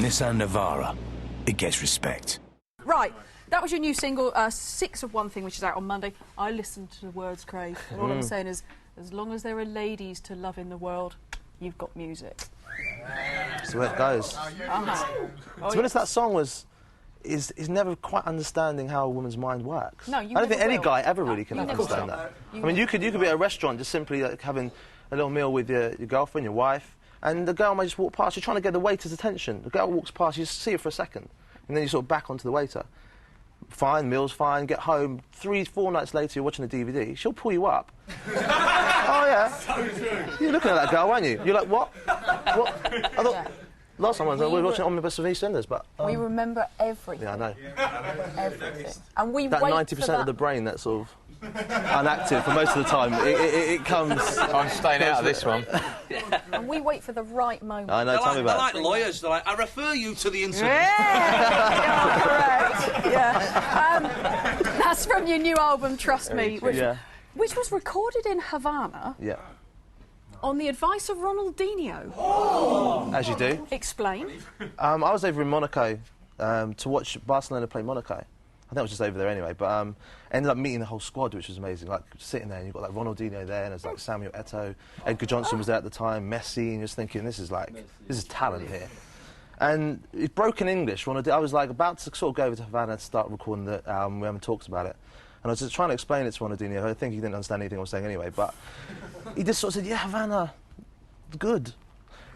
Nissan Navara. It gets respect. Right, that was your new single, Six of One Thing, which is out on Monday. I listened to the words, Craig, and all I'm saying is, as long as there are ladies to love in the world, you've got music. That's the way it goes. To be honest, that song is never quite understanding how a woman's mind works. No, I don't think any guy ever really can never understand that. I mean, you could be at a restaurant just simply like, having a little meal with your girlfriend, your wife, and the girl may just walk past. You're trying to get the waiter's attention. The girl walks past, you just see her for a second, and then you sort of back onto the waiter. Fine, meal's fine, get home, 3-4 nights later you're watching a DVD, she'll pull you up. Oh yeah. So true. You're looking at that girl, aren't you? You're like, what? What? I thought, last time we were watching Omnibus of EastEnders, but... we remember everything. Yeah, I know. Everything. And we that wait 90% of the brain that's sort of inactive for most of the time, it comes... I'm staying out of this one. And we wait for the right moment. I know, tell me about it. They're like lawyers, they're like, I refer you to the incident. Yeah, correct. Yeah. That's from your new album, Trust Me, which was recorded in Havana. Yeah. On the advice of Ronaldinho. As you do. Explain. I was over in Monaco to watch Barcelona play Monaco. I think I was just over there anyway, but ended up meeting the whole squad, which was amazing. Like, sitting there, and you've got, like, Ronaldinho there, and there's, like, Samuel Eto'o, Edgar Johnson was there at the time, Messi, and you're just thinking, this is talent here. And it's broken English. I was, like, about to sort of go over to Havana and start recording the album. We haven't talked about it. And I was just trying to explain it to Ronaldinho. I think he didn't understand anything I was saying anyway, but he just sort of said, yeah, Havana, good.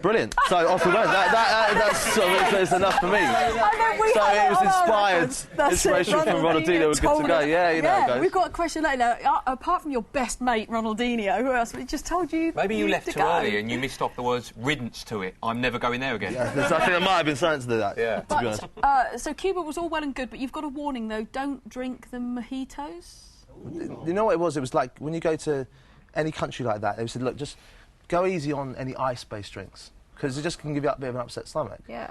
Brilliant. So off we went. That's sort of it's enough for me. So it was inspired, inspiration from Ronaldinho. We're good to go. Yeah, you know how it goes. We've got a question later. Apart from your best mate, Ronaldinho, who else? We just told you. Maybe you left too early and you missed off the words riddance to it. I'm never going there again. Yeah, I think there might have been something to do that. Yeah. To be honest. So Cuba was all well and good, but you've got a warning though. Don't drink the mojitos. You know what it was? It was like when you go to any country like that, they said, look, just go easy on any ice-based drinks, because it just can give you a bit of an upset stomach. Yeah.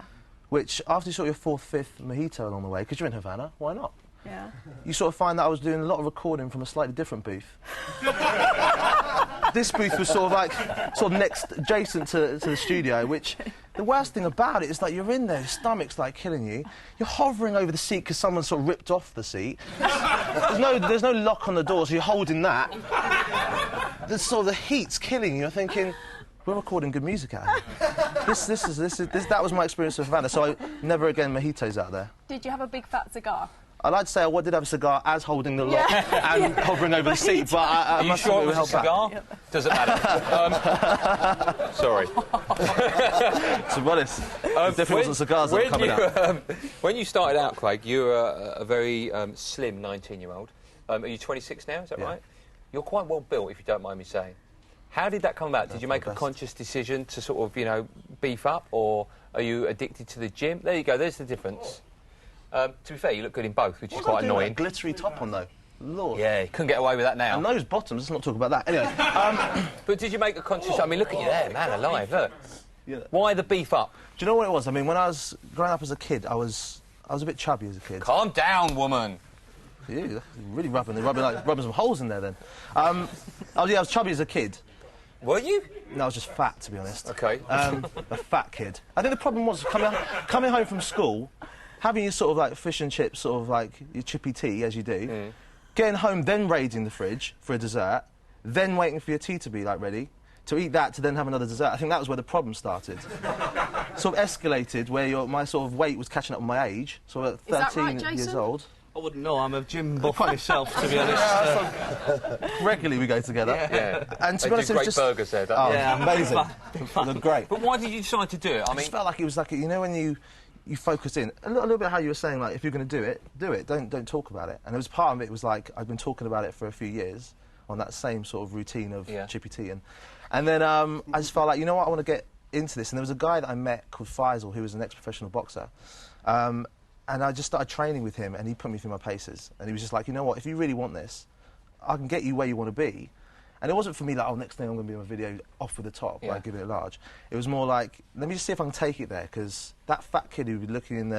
Which, after you sort of your 4th, 5th mojito along the way, because you're in Havana, why not? Yeah. You sort of find that I was doing a lot of recording from a slightly different booth. This booth was sort of next, adjacent to the studio, which, the worst thing about it is like you're in there, your stomach's like killing you, you're hovering over the seat because someone sort of ripped off the seat. There's no lock on the door, so you're holding that. The heat's killing you. You're thinking, we're recording good music out here. That was my experience with Havana, so I never again mojitos out there. Did you have a big fat cigar? I'd like to say I did have a cigar as holding the lock and hovering over the seat, but I must sure it was a cigar? Yep. Doesn't matter. Sorry. To be honest, definitely wasn't cigars that were coming out. When you started out, Craig, you were a very slim 19-year-old. Are you 26 now, is that right? You're quite well built, if you don't mind me saying. How did that come about? Did you make a conscious decision to sort of, you know, beef up, or are you addicted to the gym? There you go, there's the difference. To be fair, you look good in both, which is quite annoying. That glittery top on, though. Lord. Yeah, you couldn't get away with that now. And those bottoms, let's not talk about that. Anyway. But did you make a conscious... I mean, look at you there, man, alive, look. Yeah. Why the beef up? Do you know what it was? I mean, when I was growing up as a kid, I was a bit chubby as a kid. Calm down, woman. Yeah, really rubbing some holes in there then. I was chubby as a kid. Were you? No, I was just fat, to be honest. OK. A fat kid. I think the problem was coming home from school, having your sort of like fish and chips, sort of like your chippy tea, as you do, getting home, then raiding the fridge for a dessert, then waiting for your tea to be like ready, to eat that, to then have another dessert. I think that was where the problem started. Sort of escalated, where my sort of weight was catching up with my age, so at 13 years old. I wouldn't know, I'm a gym buff myself, to be honest. Regularly we go together. Yeah. And to be honest, great just burgers there. Yeah, amazing. They're great. But why did you decide to do it? I mean, just felt like it was like, you know, when you focus in a little bit how you were saying, like, if you're going to do it, do it. Don't talk about it. And it was part of it was like I've been talking about it for a few years on that same sort of routine of chippy tea, and then I just felt like, you know what, I want to get into this. And there was a guy that I met called Faisal, who was an ex-professional boxer. And I just started training with him, and he put me through my paces. And he was just like, you know what, if you really want this, I can get you where you want to be. And it wasn't for me like, oh, next thing I'm going to be on a video off with the top, like, give it a large. It was more like, let me just see if I can take it there, because that fat kid who would be looking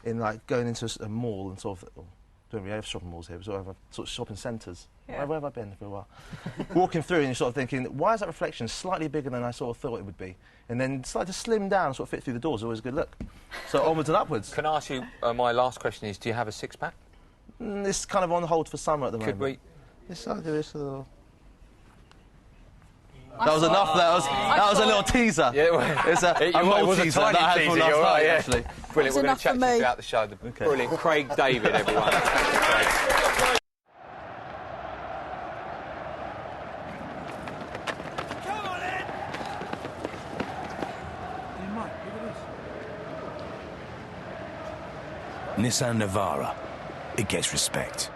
like, going into a mall and sort of, don't really have shopping malls here, we sort of have sort of shopping centres. Yeah. Where have I been for a while? Walking through and you're sort of thinking, why is that reflection slightly bigger than I sort of thought it would be? And then started to slim down, sort of fit through the doors, always a good look. So onwards and upwards. Can I ask you, my last question is, do you have a six-pack? It's kind of on hold for summer at the moment. Could we... Yes, I do. It's a little... That was enough. That was a little teaser. Yeah, well, it's a it was teaser a tiny that I had teaser, from last you're night, right, yeah. actually. Brilliant. We're going enough to chat for to you me. throughout the show. Brilliant. Craig David, everyone. Thank you, Craig. Nissan Navara. It gets respect.